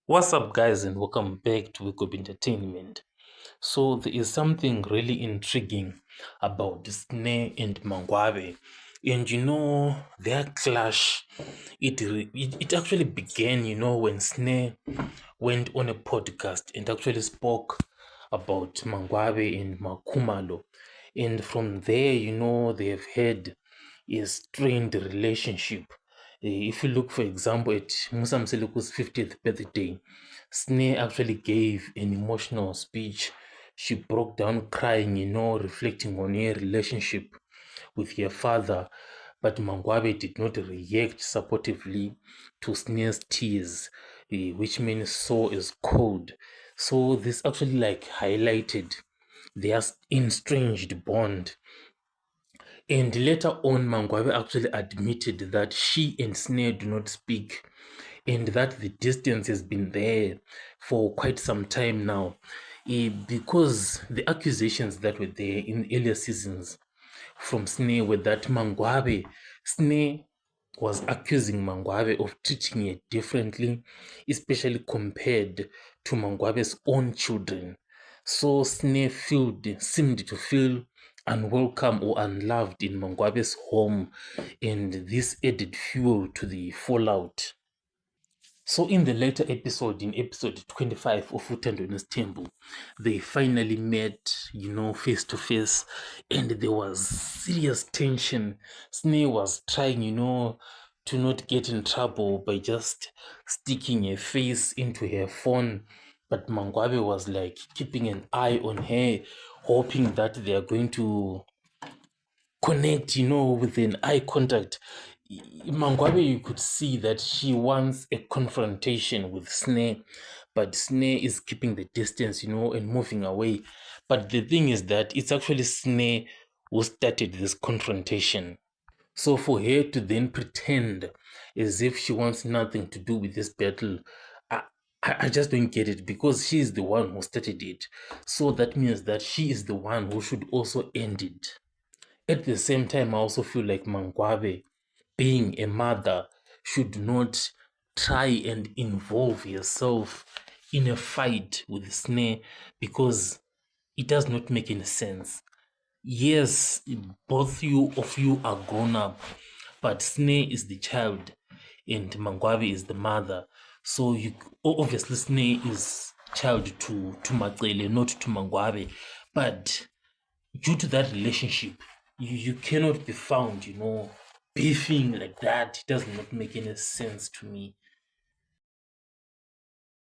What's up, guys, and welcome back to Wake Up Entertainment. So, there is something really intriguing about Snare and Mangwabe, and their clash. It actually began, when Snare went on a podcast and actually spoke about Mangwabe and Makumalo, and from there, they've had a strained relationship. If you look, for example, at Musa Mseluku's 50th birthday, Snare actually gave an emotional speech. She broke down crying, reflecting on her relationship with her father. But Mangwabe did not react supportively to Snare's tears, which means so is cold. So this actually highlighted their estranged bond. And later on, Mangwabe actually admitted that she and Snare do not speak and that the distance has been there for quite some time now. Because the accusations that were there in earlier seasons from Snare were that Snare was accusing Mangwabe of treating her differently, especially compared to Mangwabe's own children. So Snare seemed to feel unwelcome or unloved in Mangwabe's home, and this added fuel to the fallout. So in the later episode, in episode 25 of Uthando Nes'Thembu, they finally met, face to face, and there was serious tension. Snare was trying, to not get in trouble by just sticking her face into her phone. But Mangwabe was like keeping an eye on her, hoping that they are going to connect, with an eye contact. Mangwabe, you could see that she wants a confrontation with Snare, but Snare is keeping the distance, and moving away. But the thing is that it's actually Snare who started this confrontation. So for her to then pretend as if she wants nothing to do with this battle, I, I just don't get it, because she is the one who started it. So that means that she is the one who should also end it. At the same time, I also feel like Mangwabe, being a mother, should not try and involve herself in a fight with Snare, because it does not make any sense. Yes, both of you are grown up, but Snare is the child and Mangwabe is the mother. So obviously Snare is child to Macele, not to Mangwabe. But due to that relationship, you cannot be found, beefing like that. It does not make any sense to me.